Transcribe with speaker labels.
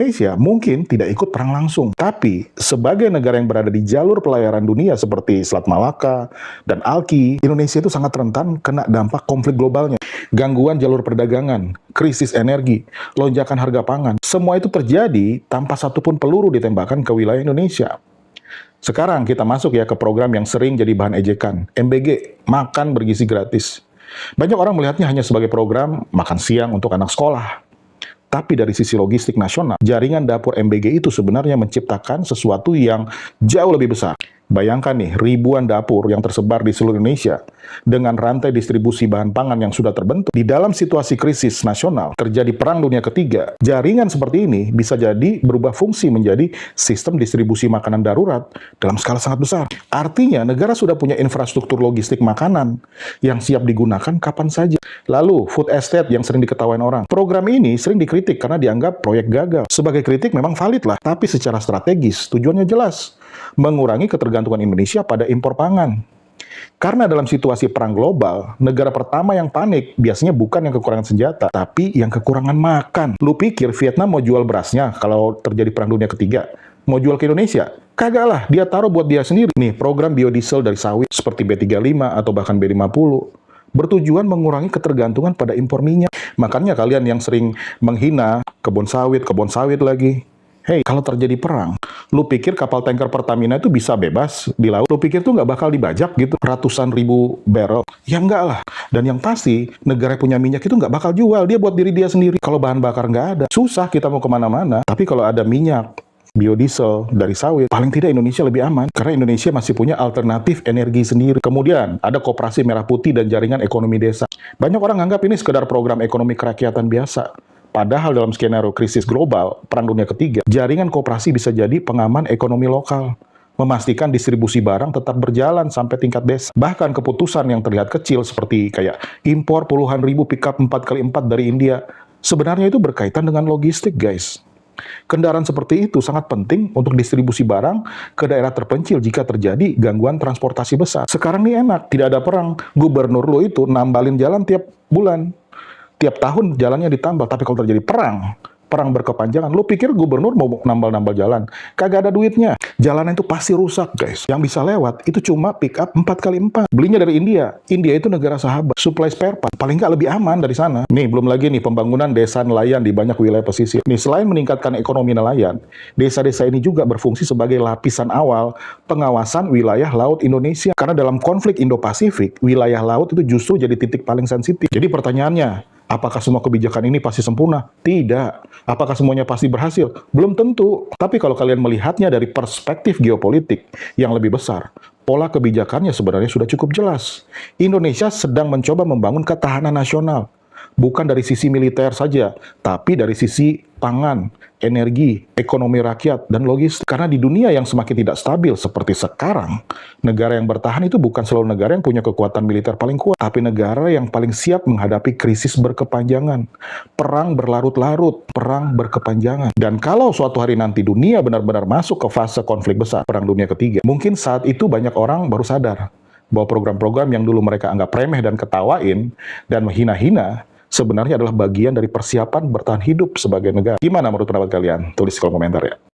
Speaker 1: Indonesia mungkin tidak ikut perang langsung, tapi sebagai negara yang berada di jalur pelayaran dunia seperti Selat Malaka dan Alki, Indonesia itu sangat rentan kena dampak konflik globalnya. Gangguan jalur perdagangan, krisis energi, lonjakan harga pangan, semua itu terjadi tanpa satupun peluru ditembakkan ke wilayah Indonesia. Sekarang kita masuk ya ke program yang sering jadi bahan ejekan, MBG, makan bergizi gratis. Banyak orang melihatnya hanya sebagai program makan siang untuk anak sekolah. Tapi dari sisi logistik nasional, jaringan dapur MBG itu sebenarnya menciptakan sesuatu yang jauh lebih besar. Bayangkan nih, ribuan dapur yang tersebar di seluruh Indonesia dengan rantai distribusi bahan pangan yang sudah terbentuk. Di dalam situasi krisis nasional, terjadi perang dunia ketiga, jaringan seperti ini bisa jadi berubah fungsi menjadi sistem distribusi makanan darurat dalam skala sangat besar. Artinya, negara sudah punya infrastruktur logistik makanan yang siap digunakan kapan saja. Lalu, food estate yang sering diketawain orang. Program ini sering dikritik karena dianggap proyek gagal. Sebagai kritik memang valid lah, tapi secara strategis tujuannya jelas. Mengurangi ketergantungan Indonesia pada impor pangan. Karena dalam situasi perang global, negara pertama yang panik biasanya bukan yang kekurangan senjata, tapi yang kekurangan makan. Lu pikir Vietnam mau jual berasnya kalau terjadi perang dunia ketiga? Mau jual ke Indonesia? Kagak lah, dia taruh buat dia sendiri. Nih, program biodiesel dari sawit seperti B35 atau bahkan B50 bertujuan mengurangi ketergantungan pada impor minyak. Makanya kalian yang sering menghina kebun sawit lagi. Hei, kalau terjadi perang, lu pikir kapal tanker Pertamina itu bisa bebas di laut? Lu pikir tuh nggak bakal dibajak gitu? Ratusan ribu barrel? Ya enggak lah. Dan yang pasti, negara punya minyak itu nggak bakal jual. Dia buat diri dia sendiri. Kalau bahan bakar nggak ada, susah kita mau kemana-mana. Tapi kalau ada minyak, biodiesel dari sawit, paling tidak Indonesia lebih aman. Karena Indonesia masih punya alternatif energi sendiri. Kemudian, ada Koperasi Merah Putih dan Jaringan Ekonomi Desa. Banyak orang anggap ini sekedar program ekonomi kerakyatan biasa. Padahal dalam skenario krisis global, perang dunia ketiga, jaringan koperasi bisa jadi pengaman ekonomi lokal, memastikan distribusi barang tetap berjalan sampai tingkat desa. Bahkan keputusan yang terlihat kecil seperti kayak impor puluhan ribu pickup 4x4 dari India, sebenarnya itu berkaitan dengan logistik, guys. Kendaraan seperti itu sangat penting untuk distribusi barang ke daerah terpencil jika terjadi gangguan transportasi besar. Sekarang nih enak, tidak ada perang. Gubernur lo itu nambalin jalan tiap bulan. Tiap tahun jalannya ditambal, tapi kalau terjadi perang berkepanjangan, lu pikir gubernur mau nambal-nambal jalan? Kagak ada duitnya. Jalanan itu pasti rusak, guys. Yang bisa lewat itu cuma pick up 4x4. Belinya dari India. India itu negara sahabat. Supply spare part. Paling nggak lebih aman dari sana. Nih, belum lagi nih pembangunan desa nelayan di banyak wilayah pesisir. Nih, selain meningkatkan ekonomi nelayan, desa-desa ini juga berfungsi sebagai lapisan awal pengawasan wilayah laut Indonesia. Karena dalam konflik Indo-Pasifik, wilayah laut itu justru jadi titik paling sensitif. Jadi pertanyaannya, apakah semua kebijakan ini pasti sempurna? Tidak. Apakah semuanya pasti berhasil? Belum tentu. Tapi kalau kalian melihatnya dari perspektif geopolitik yang lebih besar, pola kebijakannya sebenarnya sudah cukup jelas. Indonesia sedang mencoba membangun ketahanan nasional. Bukan dari sisi militer saja, tapi dari sisi pangan, energi, ekonomi rakyat, dan logistik. Karena di dunia yang semakin tidak stabil seperti sekarang, negara yang bertahan itu bukan selalu negara yang punya kekuatan militer paling kuat, tapi negara yang paling siap menghadapi krisis berkepanjangan. Perang berlarut-larut, perang berkepanjangan. Dan kalau suatu hari nanti dunia benar-benar masuk ke fase konflik besar, perang dunia ketiga, mungkin saat itu banyak orang baru sadar bahwa program-program yang dulu mereka anggap remeh dan ketawain dan menghina-hina, sebenarnya adalah bagian dari persiapan bertahan hidup sebagai negara. Gimana menurut pendapat kalian? Tulis di kolom komentar ya.